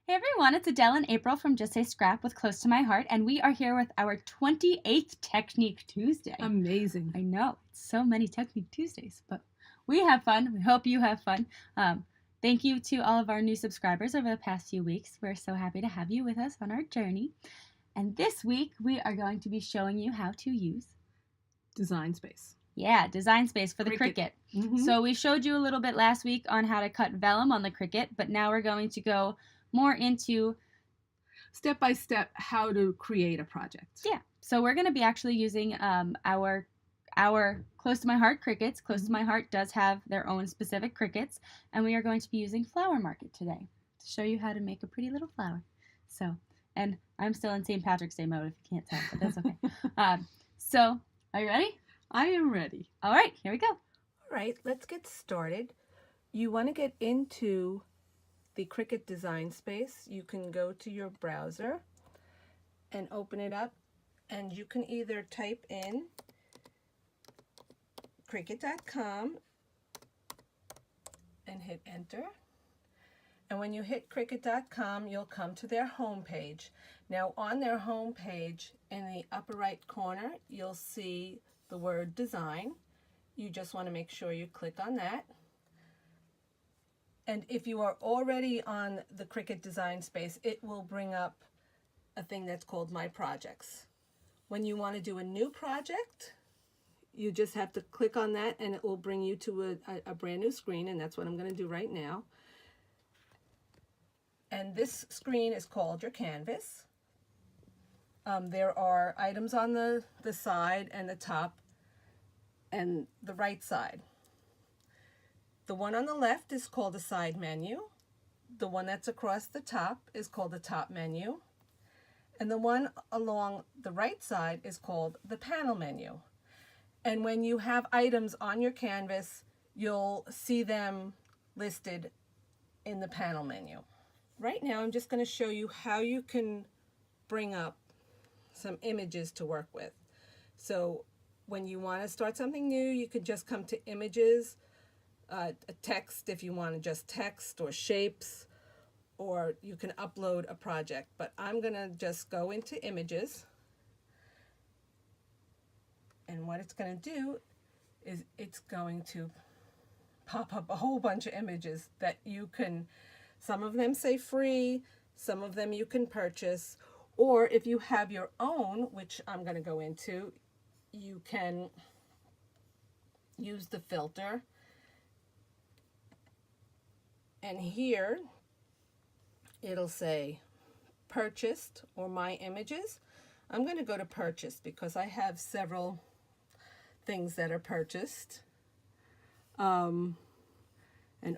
Hey everyone, it's Adele and April from Just Say Scrap with Close to My Heart, and we are here with our 28th Technique Tuesday. Amazing. I know, it's so many Technique Tuesdays, but we have fun. We hope you have fun. Thank you to all of our new subscribers over the past few weeks. We're so happy to have you with us on our journey. And this week, we are going to be showing you how to use Design Space. Yeah, Design Space for the Cricut. Cricut. So we showed you a little bit last week on how to cut vellum on the Cricut, but now we're going to go more into Step by step how to create a project. Yeah, so we're going to be actually using our Close to My Heart Cricuts. Close to My Heart does have their own specific Cricuts, and we are going to be using Flower Market today to show you how to make a pretty little flower. So, and I'm still in St. Patrick's Day mode if you can't tell, but that's okay. So, are you ready? I am ready. All right, here we go. All right, let's get started. You want to get into the Cricut Design Space. You can go to your browser and open it up, and you can either type in Cricut.com and hit enter. And when you hit Cricut.com, you'll come to their home page. Now on their home page, in the upper right corner, you'll see the word design. You just want to make sure you click on that. And if you are already on the Cricut Design Space, it will bring up a thing that's called My Projects. When you want to do a new project, you just have to click on that and it will bring you to a brand new screen, and that's what I'm going to do right now. And this screen is called your canvas. There are items on the side and the top and the right side. The one on the left is called a side menu. The one that's across the top is called the top menu. And the one along the right side is called the panel menu. And when you have items on your canvas, you'll see them listed in the panel menu. Right now, I'm just going to show you how you can bring up some images to work with. So when you want to start something new, you can just come to Images, a text if you want to just text, or shapes, or you can upload a project. But I'm going to just go into Images, and what it's going to do is it's going to pop up a whole bunch of images that you can, some of them say free, some of them you can purchase, or if you have your own, which I'm going to go into, you can use the filter. And here it'll say purchased or my images. I'm going to go to purchased because I have several things that are purchased. And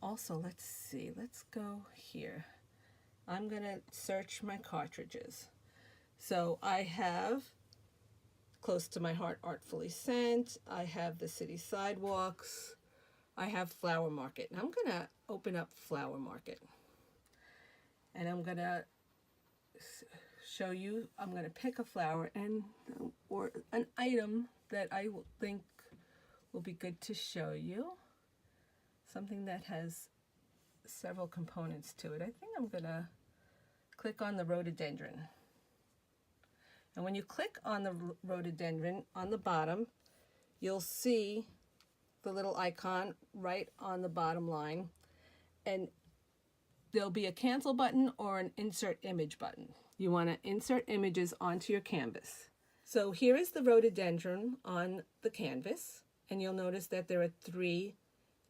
also, let's see, let's go here. I'm going to search my cartridges. So I have Close to My Heart Artfully Sent. I have The City Sidewalks. I have Flower Market. And I'm going to open up Flower Market. And I'm going to show you, I'm going to pick a flower and or an item that I think will be good to show you. Something that has several components to it. I think I'm going to click on the rhododendron. And when you click on the rhododendron on the bottom, you'll see the little icon right on the bottom line, and there'll be a cancel button or an insert image button. You want to insert images onto your canvas. So here is the rhododendron on the canvas, and you'll notice that there are 3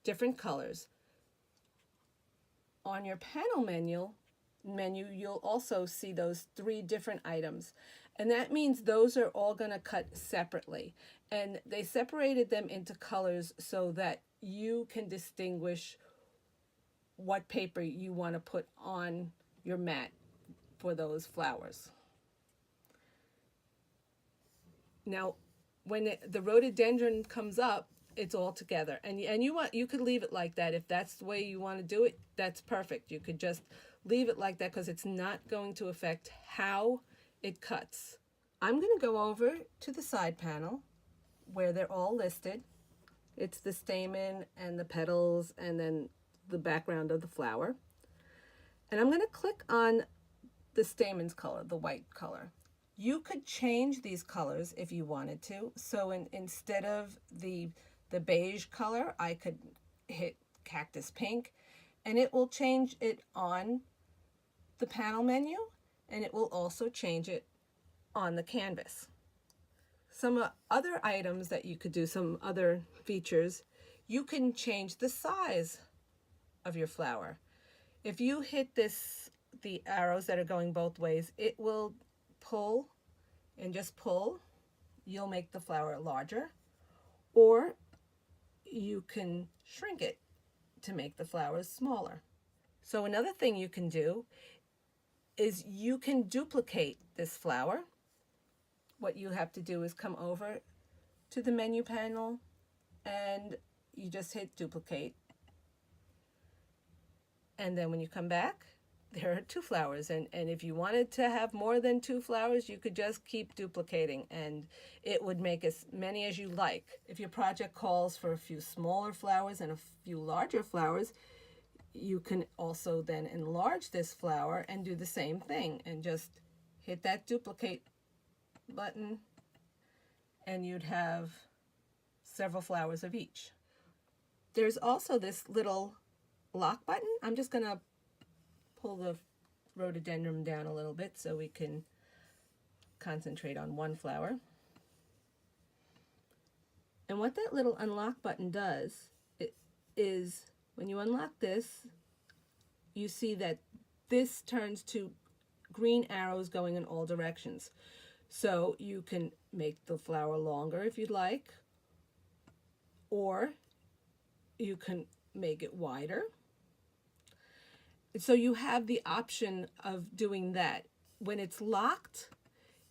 different colors. On your panel menu, you'll also see those 3 different items. And that means those are all going to cut separately. And they separated them into colors so that you can distinguish what paper you want to put on your mat for those flowers. Now, when the rhododendron comes up, it's all together. And you could leave it like that. If that's the way you want to do it, that's perfect. You could just leave it like that because it's not going to affect how it cuts. I'm going to go over to the side panel where they're all listed. It's the stamen and the petals and then the background of the flower. And I'm going to click on the stamens color, the white color. You could change these colors if you wanted to. So instead of the beige color, I could hit cactus pink, and it will change it on the panel menu, and it will also change it on the canvas. Some other items that you could do, some other features, you can change the size of your flower. If you hit the arrows that are going both ways, it will pull and just pull. You'll make the flower larger, or you can shrink it to make the flowers smaller. So another thing you can do is you can duplicate this flower. What you have to do is come over to the menu panel and you just hit duplicate. And then when you come back, there are 2 flowers. And if you wanted to have more than 2 flowers, you could just keep duplicating and it would make as many as you like. If your project calls for a few smaller flowers and a few larger flowers, you can also then enlarge this flower and do the same thing and just hit that duplicate button and you'd have several flowers of each. There's also this little lock button. I'm just going to pull the rhododendron down a little bit so we can concentrate on one flower. And what that little unlock button does is when you unlock this, you see that this turns to green arrows going in all directions. So you can make the flower longer if you'd like, or you can make it wider. So you have the option of doing that. When it's locked,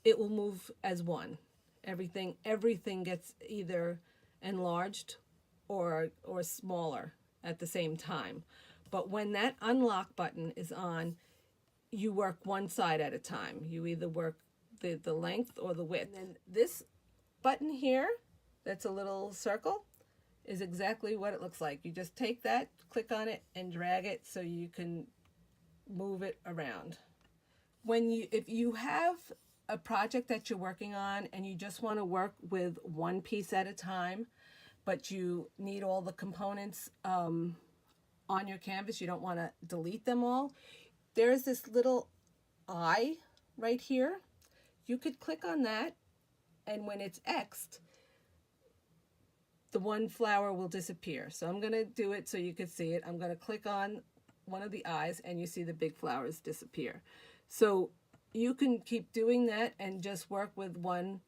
it will move as one. Everything gets either enlarged or smaller at the same time. But when that unlock button is on, you work one side at a time. You either work the length or the width. And then this button here, that's a little circle, is exactly what it looks like. You just take that, click on it, and drag it so you can move it around. If you have a project that you're working on and you just want to work with one piece at a time, but you need all the components on your canvas, you don't want to delete them all, there's this little eye right here. You could click on that, and when it's X'd, the one flower will disappear. So I'm going to do it so you can see it. I'm going to click on one of the eyes and you see the big flowers disappear. So you can keep doing that and just work with one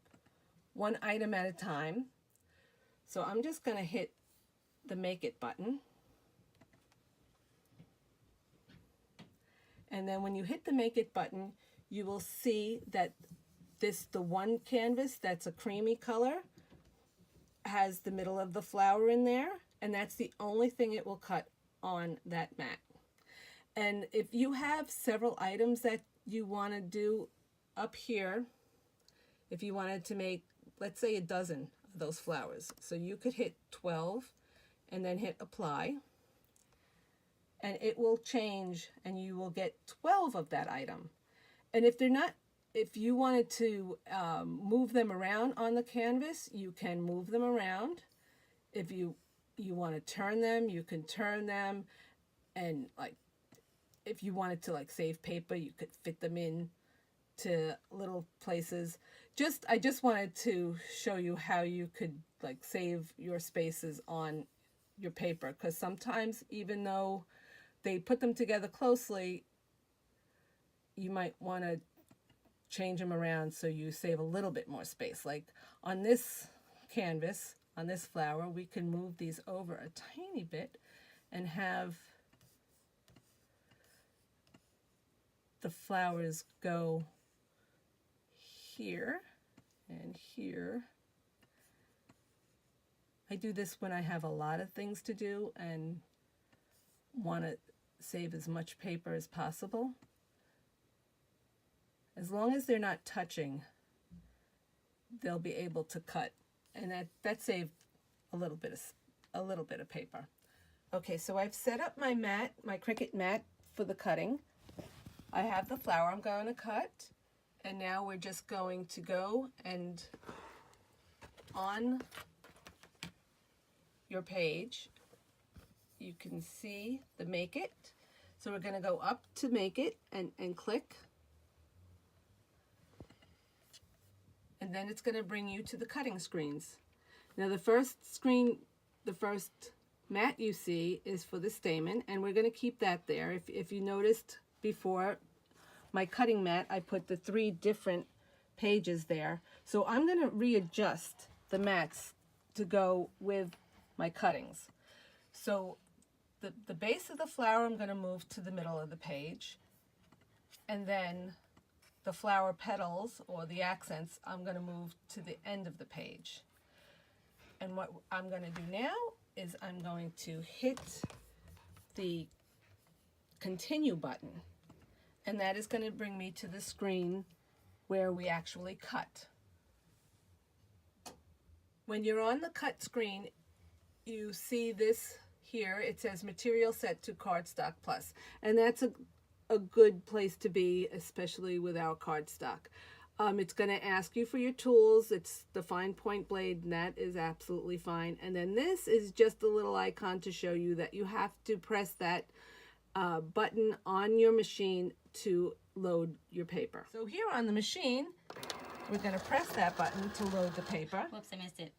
item at a time. So I'm just going to hit the Make It button. And then when you hit the Make It button, you will see that the one canvas that's a creamy color has the middle of the flower in there, and that's the only thing it will cut on that mat. And if you have several items that you want to do up here, if you wanted to make, let's say, a dozen of those flowers, so you could hit 12 and then hit apply, and it will change and you will get 12 of that item. And if you wanted to move them around on the canvas, you can move them around. If you want to turn them, you can turn them. And if you wanted to save paper, you could fit them in to little places. I just wanted to show you how you could save your spaces on your paper, because sometimes even though they put them together closely, you might want to change them around so you save a little bit more space. Like on this canvas, on this flower, we can move these over a tiny bit and have the flowers go here and here. I do this when I have a lot of things to do and want to save as much paper as possible. As long as they're not touching, they'll be able to cut, and that saved a little bit of paper. Okay, so I've set up my mat, my Cricut mat for the cutting. I have the flower I'm going to cut, and now we're just going to go and on your page you can see the make it. So we're going to go up to make it and click, and then it's going to bring you to the cutting screens. Now the first mat you see is for the stamen, and we're going to keep that there. If you noticed before, my cutting mat, I put the 3 different pages there. So I'm going to readjust the mats to go with my cuttings. So the base of the flower I'm going to move to the middle of the page, and then the flower petals or the accents I'm going to move to the end of the page. And what I'm going to do now is I'm going to hit the continue button, and that is going to bring me to the screen where we actually cut. When you're on the cut screen, you see this here. It says material set to cardstock plus, and that's a good place to be, especially with our cardstock. It's going to ask you for your tools. It's the fine point blade, and that is absolutely fine. And then this is just a little icon to show you that you have to press that button on your machine to load your paper. So here on the machine, we're going to press that button to load the paper. Whoops, I missed it.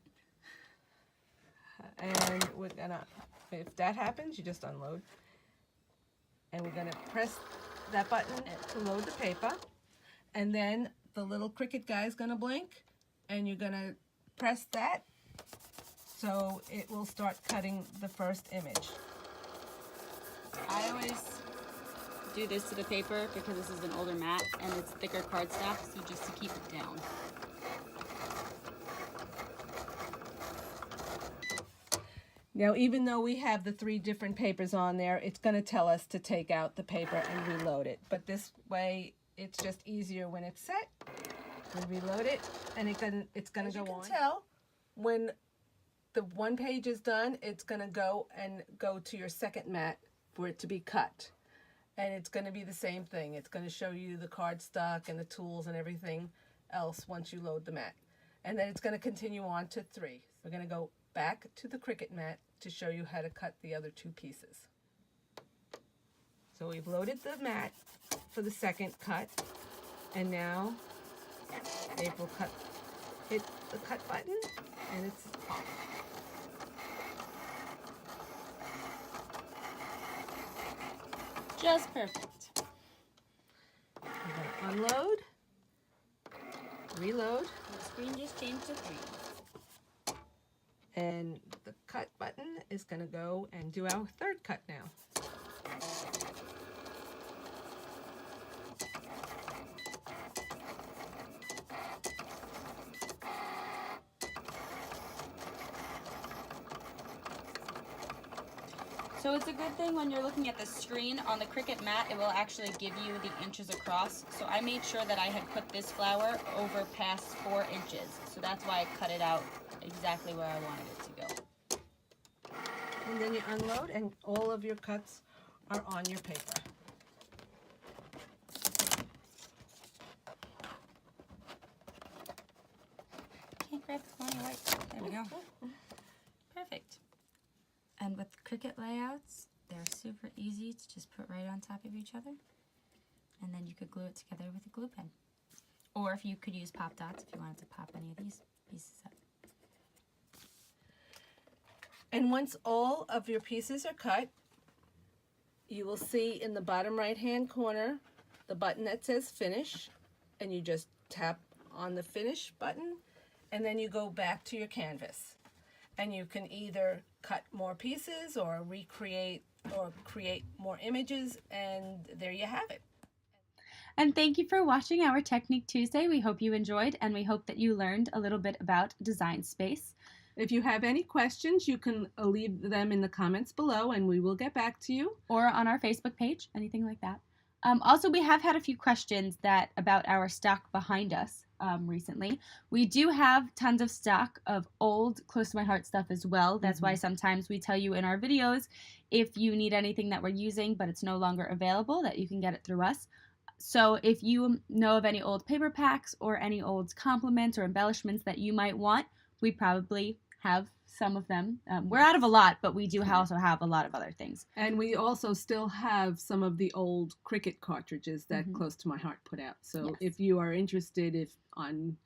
And we're going to, if that happens, you just unload. And we're going to press that button to load the paper. And then the little Cricut guy is going to blink, and you're going to press that so it will start cutting the first image. I always do this to the paper because this is an older mat and it's thicker cardstock, so just to keep it down. Now, even though we have the 3 different papers on there, it's going to tell us to take out the paper and reload it. But this way, it's just easier when it's set. We reload it, and it's going to go on. As you can tell, when the 1 page is done, it's going to go to your second mat for it to be cut. And it's going to be the same thing. It's going to show you the cardstock and the tools and everything else once you load the mat. And then it's going to continue on to 3. We're going to go back to the Cricut mat to show you how to cut the other 2 pieces. So we've loaded the mat for the second cut, and now April hit the cut button, and it's off. Just perfect. We're going to unload, reload, The screen just changed to 3. and the cut button is going to go and do our 3rd cut now. So it's a good thing when you're looking at the screen on the Cricut mat, it will actually give you the inches across. So I made sure that I had put this flower over past 4 inches. So that's why I cut it out exactly where I wanted it to go. And then you unload, and all of your cuts are on your paper. Can't grab the corner white. There we go. Perfect. And with Cricut layouts, they're super easy to just put right on top of each other. And then you could glue it together with a glue pen. Or if you could use pop dots if you wanted to pop any of these pieces up. And once all of your pieces are cut, you will see in the bottom right hand corner the button that says finish, and you just tap on the finish button, and then you go back to your canvas. And you can either cut more pieces or recreate or create more images, and there you have it. And thank you for watching our Technique Tuesday. We hope you enjoyed, and we hope that you learned a little bit about Design Space. If you have any questions, you can leave them in the comments below, and we will get back to you. Or on our Facebook page, anything like that. Also, we have had a few questions about our stock behind us recently. We do have tons of stock of old Close to My Heart stuff as well. That's why sometimes we tell you in our videos if you need anything that we're using but it's no longer available, that you can get it through us. So if you know of any old paper packs or any old compliments or embellishments that you might want, we probably have some of them. We're out of a lot, but we do also have a lot of other things. And we also still have some of the old Cricut cartridges that Close to My Heart put out. So Yes. if you are interested on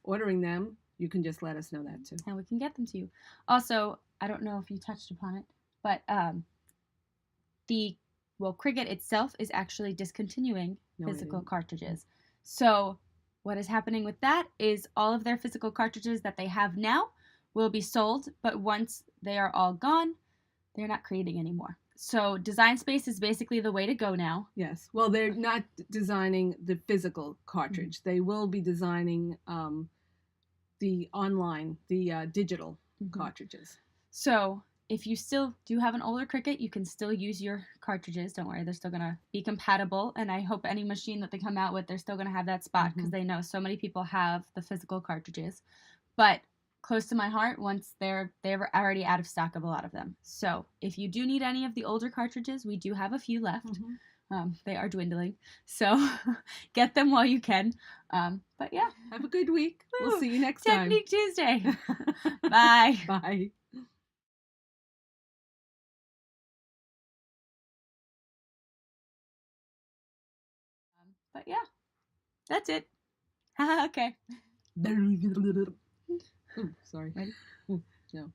ordering them, you can just let us know that too. And we can get them to you. Also, I don't know if you touched upon it, but Cricut itself is actually discontinuing physical cartridges. So what is happening with that is all of their physical cartridges that they have now will be sold, but once they are all gone, they're not creating anymore. So Design Space is basically the way to go now. Yes. Well, they're not designing the physical cartridge. They will be designing the online, the digital cartridges. So if you still do have an older Cricut, you can still use your cartridges. Don't worry, they're still going to be compatible. And I hope any machine that they come out with, they're still going to have that spot because they know so many people have the physical cartridges. But Close to My Heart, once they're already out of stock of a lot of them. So if you do need any of the older cartridges, we do have a few left. They are dwindling. So get them while you can. But yeah. Have a good week. We'll see you next time. Technique Tuesday. Bye. Bye. But yeah, that's it. Okay. Ooh, sorry. Ready? No.